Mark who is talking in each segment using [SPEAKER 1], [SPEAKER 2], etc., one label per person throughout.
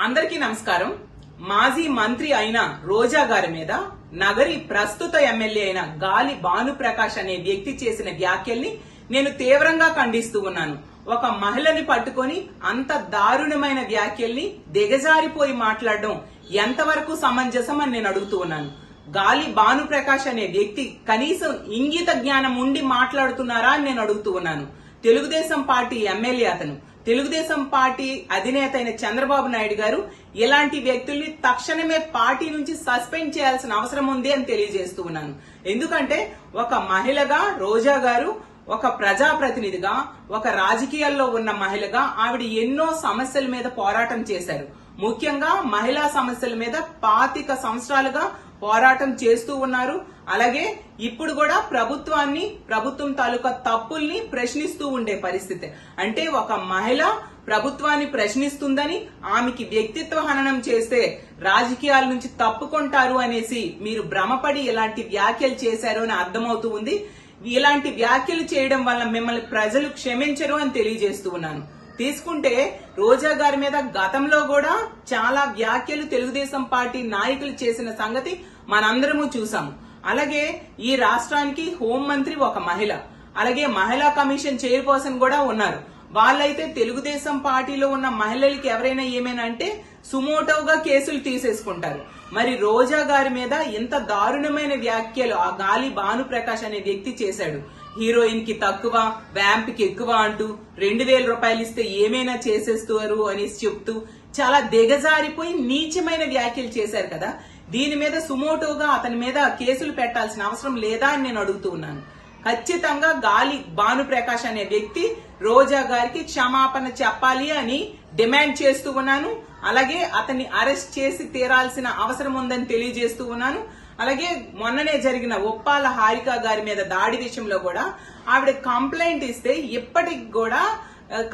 [SPEAKER 1] అందరికీ నమస్కారం. మాజీ మంత్రి అయిన రోజా గారి మీద నగరి ప్రస్తుత ఎమ్మెల్యే అయిన గాలి భానుప్రకాష్ అనే వ్యక్తి చేసిన వ్యాఖ్యల్ని నేను తీవ్రంగా ఖండిస్తూ ఉన్నాను. ఒక మహిళని పట్టుకొని అంత దారుణమైన వ్యాఖ్యల్ని దిగజారిపోయి మాట్లాడడం ఎంతవరకు సమంజసం అని నేను అడుగుతూ ఉన్నాను. గాలి భానుప్రకాష్ అనే వ్యక్తి కనీసం ఇంగిత జ్ఞానం ఉండి మాట్లాడుతున్నారా అని నేను అడుగుతూ ఉన్నాను. తెలుగుదేశం పార్టీ ఎమ్మెల్యే అతను. తెలుగుదేశం పార్టీ అధినేత అయిన చంద్రబాబు నాయుడు గారు ఇలాంటి వ్యక్తుల్ని తక్షణమే పార్టీ నుంచి సస్పెండ్ చేయాల్సిన అవసరం ఉంది అని తెలియజేస్తూ ఉన్నాను. ఎందుకంటే ఒక మహిళగా రోజా గారు ఒక ప్రజాప్రతినిధిగా, ఒక రాజకీయాల్లో ఉన్న మహిళగా ఆవిడ ఎన్నో సమస్యల మీద పోరాటం చేశారు. ముఖ్యంగా మహిళా సమస్యల మీద 25 సంవత్సరాలుగా పోరాటం చేస్తూ ఉన్నారు. అలాగే ఇప్పుడు కూడా ప్రభుత్వం తాలూకా తప్పుల్ని ప్రశ్నిస్తూ ఉండే పరిస్థితి. అంటే ఒక మహిళ ప్రభుత్వాన్ని ప్రశ్నిస్తుందని, ఆమెకి వ్యక్తిత్వ హననం చేస్తే రాజకీయాల నుంచి తప్పుకుంటారు అనేసి మీరు భ్రమపడి ఇలాంటి వ్యాఖ్యలు చేశారు అని అర్థమవుతూ ఉంది. ఇలాంటి వ్యాఖ్యలు చేయడం వల్ల మిమ్మల్ని ప్రజలు క్షమించరు అని తెలియజేస్తూ ఉన్నాను. తీసుకుంటే రోజా గారి మీద గతంలో కూడా చాలా వ్యాఖ్యలు తెలుగుదేశం పార్టీ నాయకులు చేసిన సంగతి మనందరము చూసాము. అలాగే ఈ రాష్ట్రానికి హోంమంత్రి ఒక మహిళ, అలాగే మహిళా కమిషన్ చైర్పర్సన్ కూడా ఉన్నారు. వాళ్ళైతే తెలుగుదేశం పార్టీలో ఉన్న మహిళలకి ఎవరైనా ఏమైనా అంటే సుమోటోగా కేసులు తీసేసుకుంటారు. మరి రోజా గారి మీద ఇంత దారుణమైన వ్యాఖ్యలు ఆ గాలి భానుప్రకాష్ అనే వ్యక్తి చేశాడు. హీరోయిన్ కి తక్కువ, వ్యాంప్ కి ఎక్కువ అంటూ 2000 రూపాయలు ఇస్తే ఏమైనా చేసేస్తారు అని చెప్తూ చాలా దిగజారిపోయి నీచమైన వ్యాఖ్యలు చేశారు కదా. దీని మీద సుమోటోగా అతని మీద కేసులు పెట్టాల్సిన అవసరం లేదా అని నేను అడుగుతూ ఉన్నాను. ఖచ్చితంగా గాలి భానుప్రకాష్ అనే వ్యక్తి రోజా గారికి క్షమాపణ చెప్పాలి అని డిమాండ్ చేస్తూ ఉన్నాను. అలాగే అతన్ని అరెస్ట్ చేసి తీరాల్సిన అవసరం ఉందని తెలియజేస్తూ ఉన్నాను. అలాగే మొన్ననే జరిగిన ఉప్పాల హారిక గారి మీద దాడి విషయంలో కూడా ఆవిడ కంప్లైంట్ ఇస్తే ఇప్పటికి కూడా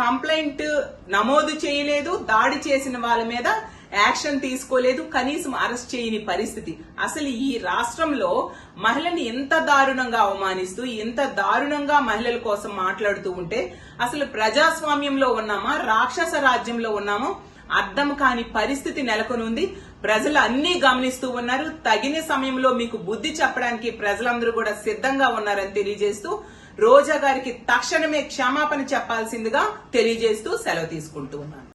[SPEAKER 1] కంప్లైంట్ నమోదు చేయలేదు. దాడి చేసిన వాళ్ళ మీద యాక్షన్ తీసుకోలేదు, కనీసం అరెస్ట్ చేయని పరిస్థితి. అసలు ఈ రాష్ట్రంలో మహిళని ఎంత దారుణంగా అవమానిస్తూ, ఎంత దారుణంగా మహిళల కోసం మాట్లాడుతూ ఉంటే అసలు ప్రజాస్వామ్యంలో ఉన్నామా, రాక్షస రాజ్యంలో ఉన్నామో అర్థం కాని పరిస్థితి నెలకొనుంది. ప్రజలు అన్ని గమనిస్తూ ఉన్నారు. తగిన సమయంలో మీకు బుద్ధి చెప్పడానికి ప్రజలందరూ కూడా సిద్ధంగా ఉన్నారని తెలియజేస్తూ రోజా గారికి తక్షణమే క్షమాపణ చెప్పాల్సిందిగా తెలియజేస్తూ సెలవు తీసుకుంటూ ఉన్నాను.